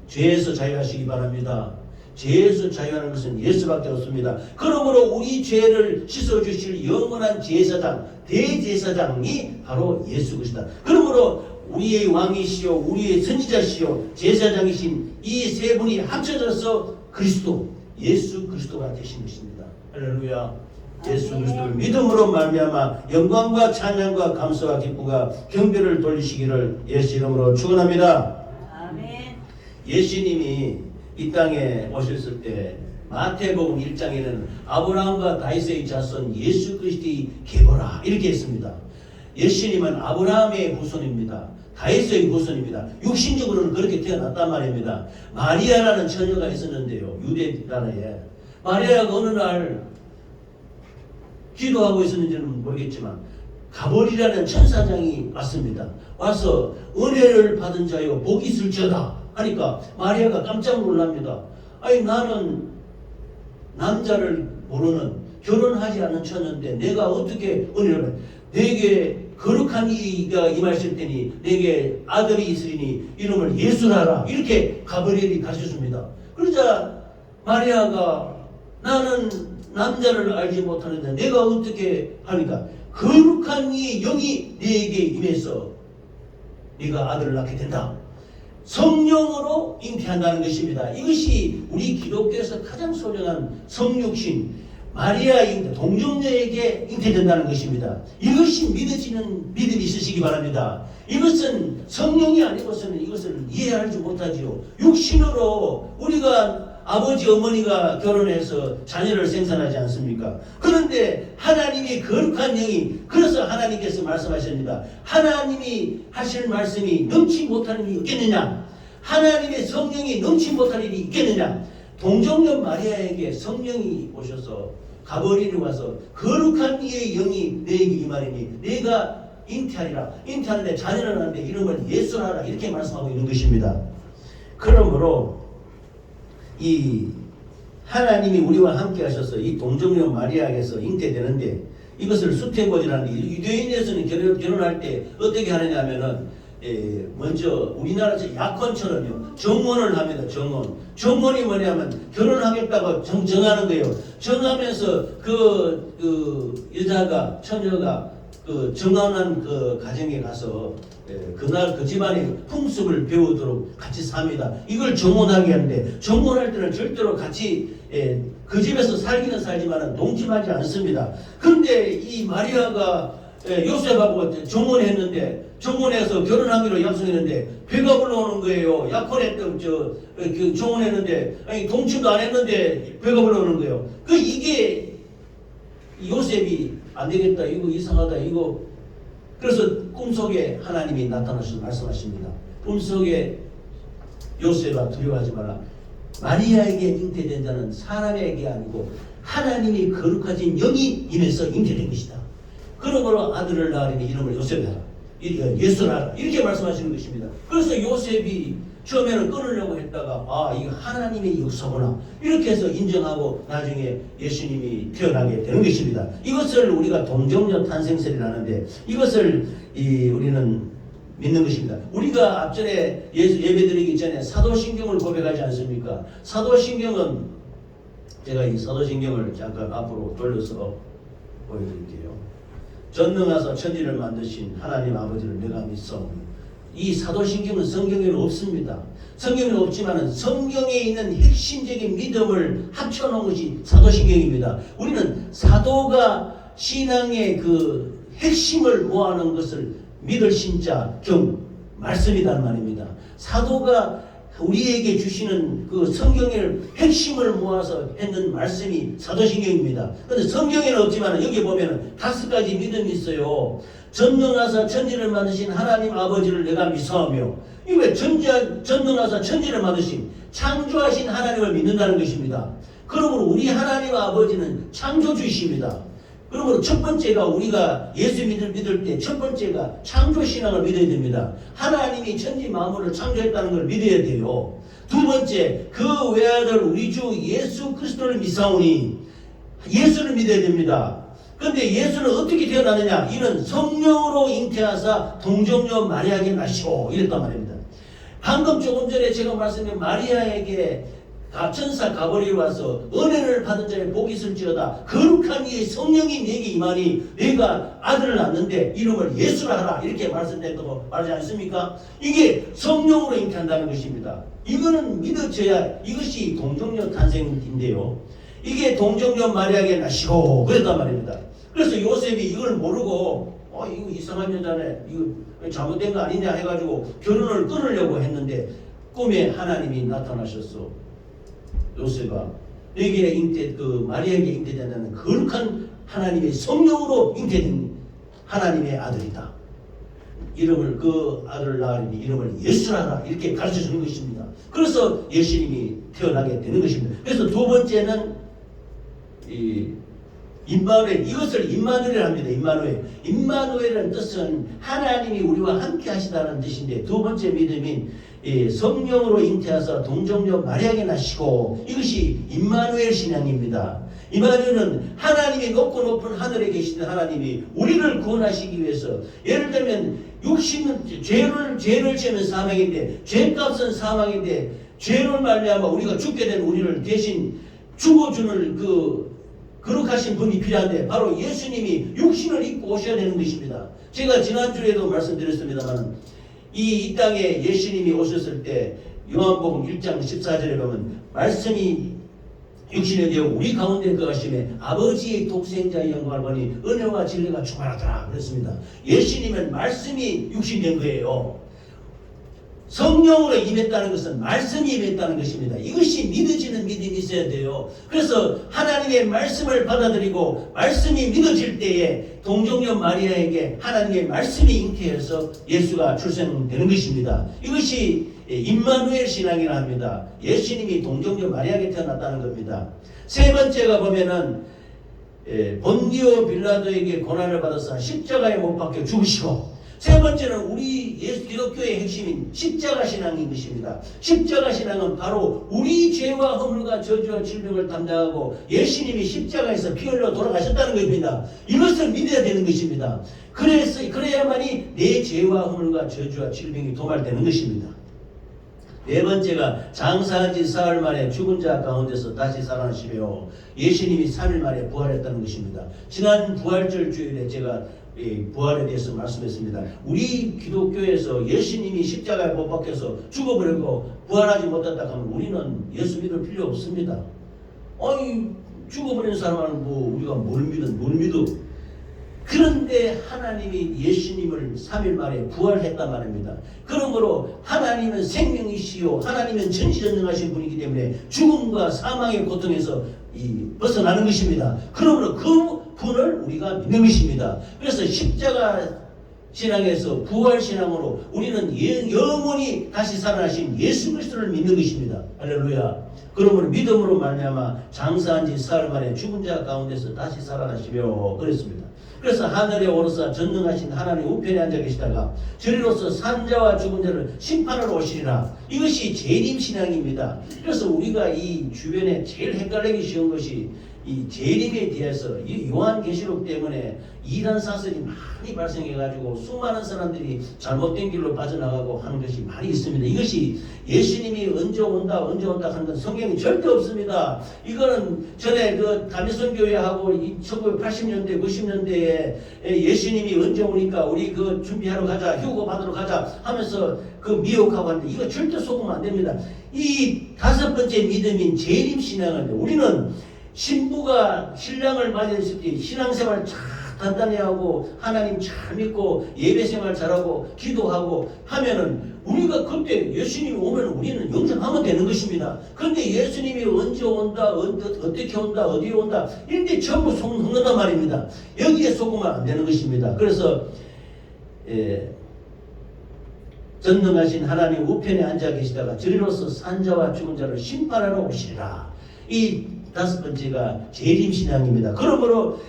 죄에서 자유하시기 바랍니다. 죄에서 자유하는 것은 예수밖에 없습니다. 그러므로 우리 죄를 씻어주실 영원한 제사장, 대제사장이 바로 예수 그리스도다. 그러므로 우리의 왕이시요 우리의 선지자시요 제사장이신 이 세 분이 합쳐져서 그리스도, 예수 그리스도가 되신 것입니다. 할렐루야. 예수 그리스도를 믿음으로 말미암아 영광과 찬양과 감사와 기쁨과 경배를 돌리시기를 예수 이름으로 축원합니다. 아멘. 예수님이 이 땅에 오셨을 때 마태복음 1장에는 아브라함과 다윗의 자손 예수 그리스도의 계보라 이렇게 했습니다. 예수님은 아브라함의 후손입니다. 다윗의 후손입니다. 육신적으로는 그렇게 태어났단 말입니다. 마리아라는 처녀가 있었는데요. 유대 나라에. 마리아가 어느 날 기도하고 있었는지는 모르겠지만 가버리라는 천사장이 왔습니다. 와서 은혜를 받은 자여 복이 있을지어다 하니까 마리아가 깜짝 놀랍니다. 아니 나는 남자를 모르는 결혼하지 않은 처녀인데 내가 어떻게 은혜를 받 내게 거룩한 이가 임하실 테니 내게 아들이 있으리니 이름을 예수라라 이렇게 가브리엘이 가르쳐줍니다. 그러자 마리아가 나는 남자를 알지 못하는데 내가 어떻게 하니까 거룩한 이의 영이 내게 임해서 네가 아들을 낳게 된다. 성령으로 잉태한다는 것입니다. 이것이 우리 기독교에서 가장 소중한 성육신 마리아의 잉태, 동정녀에게 잉태된다는 것입니다. 이것이 믿어지는 믿음이 있으시기 바랍니다. 이것은 성령이 아니고서는 이것을 이해하지 못하지요. 육신으로 우리가 아버지 어머니가 결혼해서 자녀를 생산하지 않습니까? 그런데 하나님의 거룩한 영이 그래서 하나님께서 말씀하십니다. 하나님이 하실 말씀이 넘치 못할 일이 있겠느냐? 하나님의 성령이 넘치 못할 일이 있겠느냐? 동정녀 마리아에게 성령이 오셔서 가버리를 와서 거룩한 이의 영이 내게 임하리니 내가 잉태하리라. 잉태하는데 자녀를 낳는데 이름을 예수하라 이렇게 말씀하고 있는 것입니다. 그러므로 이 하나님이 우리와 함께 하셔서 이 동정녀 마리아에게서 잉태되는데 이것을 수태고지라는 게 유대인에서는 결혼할 때 어떻게 하느냐 하면은 먼저 우리나라에서 약혼처럼요 정혼을 합니다. 정혼이 뭐냐면 결혼하겠다고 정하는 거예요. 정하면서 그 여자가 처녀가 그 정혼한 그 가정에 가서 그날 그 집안의 풍습을 배우도록 같이 삽니다. 이걸 정혼하게 하는데 정혼할 때는 절대로 같이 그 집에서 살기는 살지만 동침하지 않습니다. 그런데 이 마리아가 요셉하고 정혼했는데 정혼해서 결혼하기로 약속했는데 배가 불러오는 거예요. 약혼했던 그 정혼했는데 아니 동침도 안 했는데 배가 불러오는 거예요. 이게 요셉이 안 되겠다. 이거 이상하다. 이거 그래서 꿈속에 하나님이 나타나셔서 말씀하십니다. 꿈속에 요셉아 두려워하지 마라. 마리아에게 잉태된 자는 사람에게 아니고 하나님이 거룩하신 영이 임해서 잉태된 것이다. 그러므로 아들을 낳으리니 이름을 요셉이라 예수라 이렇게 말씀하시는 것입니다. 그래서 요셉이 처음에는 끊으려고 했다가 이거 하나님의 역사구나 이렇게 해서 인정하고 나중에 예수님이 태어나게 되는 것입니다. 이것을 우리가 동정녀 탄생설이라는데 이것을 우리는 믿는 것입니다. 우리가 앞전에 예수 예배드리기 전에 사도신경을 고백하지 않습니까? 사도신경은 제가 이 사도신경을 잠깐 앞으로 돌려서 보여드릴게요. 전능하사 천지를 만드신 하나님 아버지를 내가 믿사오니 이 사도신경은 성경에는 없습니다. 성경에는 없지만 성경에 있는 핵심적인 믿음을 합쳐놓은 것이 사도신경입니다. 우리는 사도가 신앙의 그 핵심을 모아놓은 것을 믿을 신자 경 말씀이란 말입니다. 사도가 우리에게 주시는 그 성경의 핵심을 모아서 했는 말씀이 사도신경입니다. 그런데 성경에는 없지만 여기 보면 5가지 믿음이 있어요. 전능하사 천지를 만드신 하나님 아버지를 내가 믿사오며 이게 전능하사 천지를 만드신 창조하신 하나님을 믿는다는 것입니다. 그러므로 우리 하나님 아버지는 창조주이십니다. 그러므로 첫 번째가 우리가 예수 믿을 때 첫 번째가 창조신앙을 믿어야 됩니다. 하나님이 천지 만물을 창조했다는 걸 믿어야 돼요. 두 번째, 그 외아들 우리 주 예수 그리스도를 믿사오니 예수를 믿어야 됩니다. 그런데 예수는 어떻게 태어나느냐? 이는 성령으로 잉태하사 동정녀 마리아에게 나시오 이랬단 말입니다. 방금 조금 전에 제가 말씀드린 마리아에게 천사 가버리로 와서 은혜를 받은 자의 복이 있을지어다. 거룩한 이의 성령이 내게 임하니 내가 아들을 낳는데 이름을 예수라 하라. 이렇게 말씀드렸다고 말하지 않습니까? 이게 성령으로 잉태한다는 것입니다. 이거는 믿어져야 이것이 동정녀 탄생인데요. 이게 동정녀 마리아에게 나시고 그랬단 말입니다. 그래서 요셉이 이걸 모르고 이거 이상한 여자네. 이거 잘못된 거 아니냐 해가지고 결혼을 끊으려고 했는데 꿈에 하나님이 나타나셨어. 요셉아, 너에게 마리아에게 잉태된다는 거룩한 하나님의 성령으로 잉태된 하나님의 아들이다. 이름을 그 아들을 낳으리니 이름을 예수라라 이렇게 가르쳐 주는 것입니다. 그래서 예수님이 태어나게 되는 것입니다. 그래서 두 번째는 임마누엘, 이것을 임마누엘 합니다. 임마누엘. 임마누엘은 뜻은 하나님이 우리와 함께 하시다는 뜻인데, 두 번째 믿음인 성령으로 잉태하사 동정녀 마리아에게 나시고, 이것이 임마누엘 신앙입니다. 임마누엘은 하나님이 높고 높은 하늘에 계시는 하나님이 우리를 구원하시기 위해서, 예를 들면 육신은 죄를 지으면 사망인데, 죄값은 사망인데, 죄를 말미암아 우리가 죽게 된 우리를 대신 죽어주는 거룩하신 분이 필요한데, 바로 예수님이 육신을 입고 오셔야 되는 것입니다. 제가 지난주에도 말씀드렸습니다만, 이 땅에 예수님이 오셨을 때 요한복음 1장 14절에 보면 말씀이 육신에 되어 우리 가운데 거하심에 아버지의 독생자의 영광을 보니 은혜와 진리가 충만하더라 그랬습니다. 예수님은 말씀이 육신된 거예요. 성령으로 임했다는 것은 말씀이 임했다는 것입니다. 이것이 믿어지는 믿음이 있어야 돼요. 그래서 하나님의 말씀을 받아들이고 말씀이 믿어질 때에 동정녀 마리아에게 하나님의 말씀이 잉태해서 예수가 출생되는 것입니다. 이것이 임마누엘 신앙이라 합니다. 예수님이 동정녀 마리아에게 태어났다는 겁니다. 세 번째가 보면은 본디오 빌라도에게 고난을 받아서 십자가에 못 박혀 죽으시고, 세 번째는 우리 예수 기독교의 핵심인 십자가 신앙인 것입니다. 십자가 신앙은 바로 우리 죄와 허물과 저주와 질병을 담당하고 예수님이 십자가에서 피 흘려 돌아가셨다는 것입니다. 이것을 믿어야 되는 것입니다. 그래야만이 내 죄와 허물과 저주와 질병이 도말되는 것입니다. 네 번째가 장사한 지 사흘 만에 죽은 자 가운데서 다시 살아나시며 예수님이 3일 만에 부활했다는 것입니다. 지난 부활절 주일에 제가 부활에 대해서 말씀했습니다. 우리 기독교에서 예수님이 십자가에 못 박혀서 죽어버리고 부활하지 못했다 하면 우리는 예수 믿을 필요 없습니다. 아니 죽어버린 사람은 뭐 우리가 뭘 믿어. 그런데 하나님이 예수님을 3일 만에 부활했단 말입니다. 그러므로 하나님은 생명이시요 하나님은 전지전능하신 분이기 때문에 죽음과 사망의 고통에서 벗어나는 것입니다. 그러므로 그 분을 우리가 믿는 것입니다. 그래서 십자가 신앙에서 부활 신앙으로 우리는 영원히 다시 살아나신 예수 그리스도를 믿는 것입니다. 할렐루야. 그러므로 믿음으로 말미암아 장사한 지 사흘 만에 죽은 자 가운데서 다시 살아나시며 그랬습니다. 그래서 하늘에 오르사 전능하신 하나님 우편에 앉아 계시다가 저리로서 산자와 죽은 자를 심판하러 오시리라. 이것이 재림 신앙입니다. 그래서 우리가 이 주변에 제일 헷갈리기 쉬운 것이 이 재림에 대해서 이 요한계시록 때문에 이단 사설이 많이 발생해가지고 수많은 사람들이 잘못된 길로 빠져나가고 하는 것이 많이 있습니다. 이것이 예수님이 언제 온다 하는 건 성경이 절대 없습니다. 이거는 전에 그 다메섹 교회하고 1980년대 90년대에 예수님이 언제 오니까 우리 그 준비하러 가자, 휴거 받으러 가자 하면서 그 미혹하고 하는데 이거 절대 속으면 안 됩니다. 이 다섯 번째 믿음인 재림 신앙을 우리는 신부가 신랑을 맞이했을 때 신앙생활 잘 단단히 하고 하나님 잘 믿고 예배생활 잘하고 기도하고 하면은 우리가 그때 예수님이 오면 우리는 영접하면 되는 것입니다. 그런데 예수님이 언제 온다, 어떻게 온다, 어디에 온다 이런데 전부 속는단 말입니다. 여기에 속으면 안 되는 것입니다. 그래서 전능하신 하나님 우편에 앉아 계시다가 저리로서 산자와 죽은 자를 심판하러 오시리라. 이 다섯 번째가 재림신앙입니다. 그러므로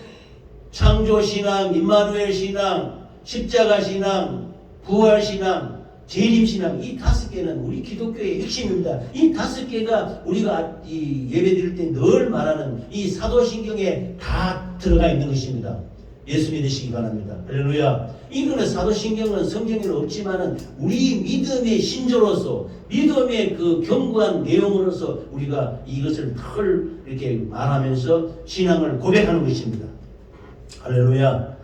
창조신앙, 임마누엘 신앙, 십자가신앙, 부활신앙, 재림신앙 이 다섯 개는 우리 기독교의 핵심입니다. 이 다섯 개가 우리가 이 예배 드릴 때 늘 말하는 이 사도신경에 다 들어가 있는 것입니다. 예수 믿으시기 바랍니다. 할렐루야. 이거는 사도신경은 성경에는 없지만은 우리 믿음의 신조로서 믿음의 그 견고한 내용으로서 우리가 이것을 늘 이렇게 말하면서 신앙을 고백하는 것입니다. 할렐루야.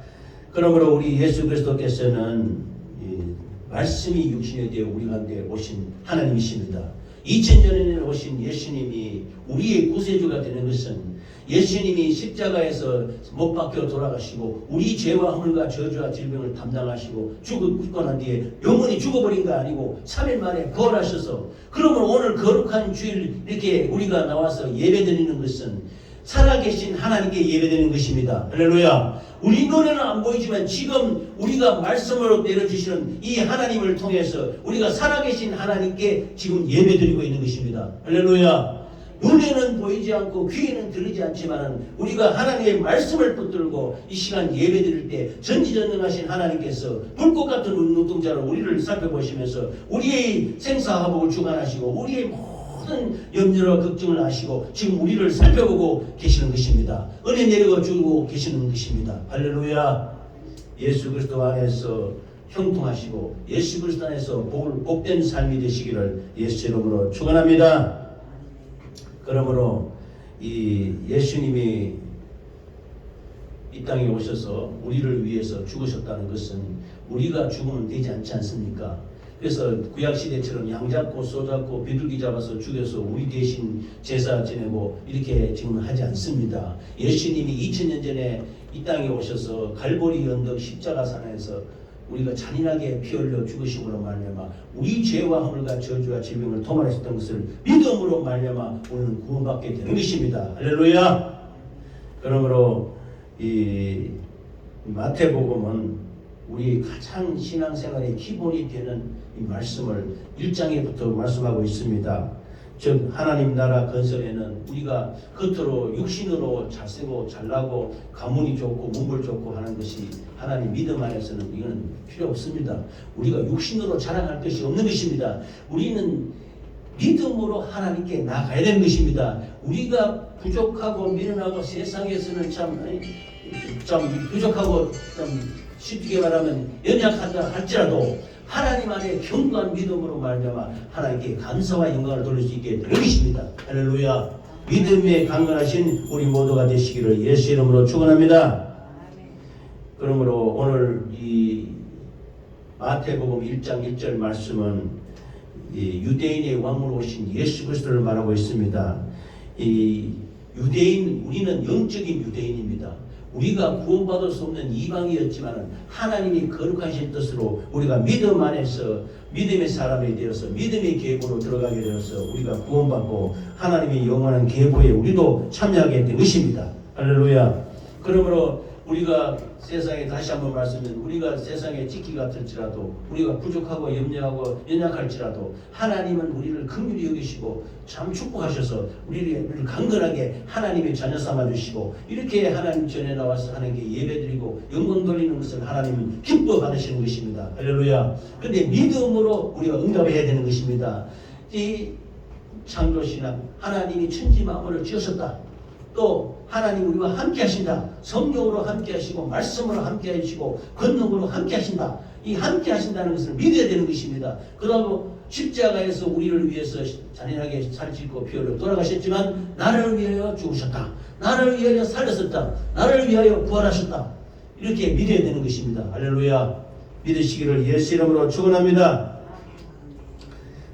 그러므로 우리 예수 그리스도께서는 말씀이 육신에 되어 우리 가운데 오신 하나님이십니다. 2000년 전에 오신 예수님이 우리의 구세주가 되는 것은 예수님이 십자가에서 못 박혀 돌아가시고 우리 죄와 허물과 저주와 질병을 담당하시고 죽고 난 뒤에 영원히 죽어버린 거 아니고 3일 만에 부활하셔서 그러면 오늘 거룩한 주일 이렇게 우리가 나와서 예배드리는 것은 살아계신 하나님께 예배드리는 것입니다. 할렐루야. 우리 눈에는 안 보이지만 지금 우리가 말씀으로 내려주시는 이 하나님을 통해서 우리가 살아계신 하나님께 지금 예배드리고 있는 것입니다. 할렐루야. 눈에는 보이지 않고 귀에는 들리지 않지만 우리가 하나님의 말씀을 붙들고 이 시간 예배 드릴 때 전지전능하신 하나님께서 불꽃 같은 눈동자로 우리를 살펴보시면서 우리의 생사화복을 주관하시고 우리의 모든 염려와 걱정을 아시고 지금 우리를 살펴보고 계시는 것입니다. 은혜 내려주고 계시는 것입니다. 할렐루야. 예수 그리스도 안에서 형통하시고 예수 그리스도 안에서 복된 삶이 되시기를 예수 이름으로 축원합니다. 그러므로 이 예수님이 이 땅에 오셔서 우리를 위해서 죽으셨다는 것은 우리가 죽으면 되지 않지 않습니까? 그래서 구약시대처럼 양잡고 쏘잡고 비둘기 잡아서 죽여서 우리 대신 제사 지내고 이렇게 지금 하지 않습니다. 예수님이 2000년 전에 이 땅에 오셔서 갈보리 언덕 십자가산에서 우리가 잔인하게 피 흘려 죽으심으로 말미암아 우리 죄와 허물과 저주와 질병을 도말하셨던 것을 믿음으로 말미암아 우리는 구원받게 되는 것입니다. 할렐루야. 그러므로 이 마태복음은 우리 가장 신앙생활의 기본이 되는 이 말씀을 1장에부터 말씀하고 있습니다. 즉 하나님 나라 건설에는 우리가 겉으로 육신으로 잘세고 잘나고 가문이 좋고 문벌 좋고 하는 것이 하나님 믿음 안에서는 이거는 필요 없습니다. 우리가 육신으로 자랑할 것이 없는 것입니다. 우리는 믿음으로 하나님께 나아가야 되는 것입니다. 우리가 부족하고 미련하고 세상에서는 참 부족하고 좀 쉽게 말하면 연약하다 할지라도 하나님 안에 견고한 믿음으로 말미암아 하나님께 감사와 영광을 돌릴 수 있게 되는 것입니다. 할렐루야. 믿음에 강건하신 우리 모두가 되시기를 예수 이름으로 축원합니다. 그러므로 오늘 이 마태복음 1장 1절 말씀은 이 유대인의 왕으로 오신 예수 그리스도를 말하고 있습니다. 이 유대인, 우리는 영적인 유대인입니다. 우리가 구원받을 수 없는 이방이었지만 하나님이 거룩하신 뜻으로 우리가 믿음 안에서 믿음의 사람이 되어서 믿음의 계보로 들어가게 되어서 우리가 구원받고 하나님의 영원한 계보에 우리도 참여하게 된 것입니다. 할렐루야. 그러므로 우리가 세상에 다시 한번 말씀드리면 우리가 세상에 찍기 같을지라도 우리가 부족하고 염려하고 연약할지라도 하나님은 우리를 긍휼히 여기시고 참 축복하셔서 우리를 강건하게 하나님의 자녀 삼아주시고 이렇게 하나님 전에 나와서 하나님께 예배드리고 영광 돌리는 것을 하나님은 기뻐 받으시는 것입니다. 할렐루야. 그런데 믿음으로 우리가 응답해야 되는 것입니다. 이 창조신앙 하나님이 천지 만물을 지으셨다. 또 하나님 우리와 함께 하신다. 성령으로 함께 하시고 말씀으로 함께 하시고 권능으로 함께 하신다. 이 함께 하신다는 것을 믿어야 되는 것입니다. 그러고 십자가에서 우리를 위해서 잔인하게 살찌고 피 흘려 돌아가셨지만 나를 위하여 죽으셨다. 나를 위하여 살렸었다. 나를 위하여 부활하셨다. 이렇게 믿어야 되는 것입니다. 할렐루야. 믿으시기를 예수 이름으로 축원합니다.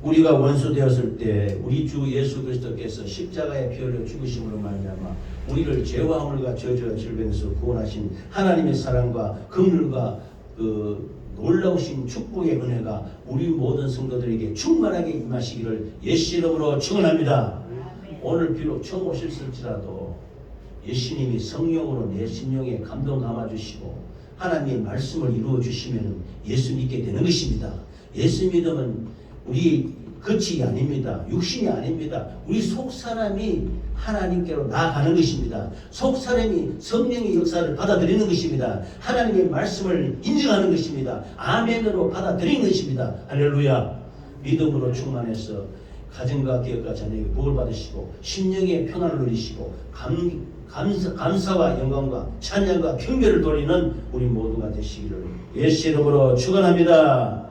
우리가 원수 되었을 때 우리 주 예수 그리스도께서 십자가에 피 흘려 죽으심으로 말미암아 우리를 죄와 허물과 저주와 질병에서 구원하신 하나님의 사랑과 긍휼과 그 놀라우신 축복의 은혜가 우리 모든 성도들에게 충만하게 임하시기를 예수 이름으로 축원합니다. 오늘 비록 처음 오셨을지라도 예수님이 성령으로 내 심령에 감동 감아주시고 하나님의 말씀을 이루어 주시면 예수 믿게 되는 것입니다. 예수 믿음은 우리 겉이 아닙니다. 육신이 아닙니다. 우리 속사람이 하나님께로 나아가는 것입니다. 속사람이 성령의 역사를 받아들이는 것입니다. 하나님의 말씀을 인정하는 것입니다. 아멘으로 받아들이는 것입니다. 할렐루야. 믿음으로 충만해서 가정과 기업과 자녀에게 복을 받으시고 심령의 평안을 누리시고 감사와 영광과 찬양과 경배를 돌리는 우리 모두가 되시기를 예수 이름으로 축원합니다.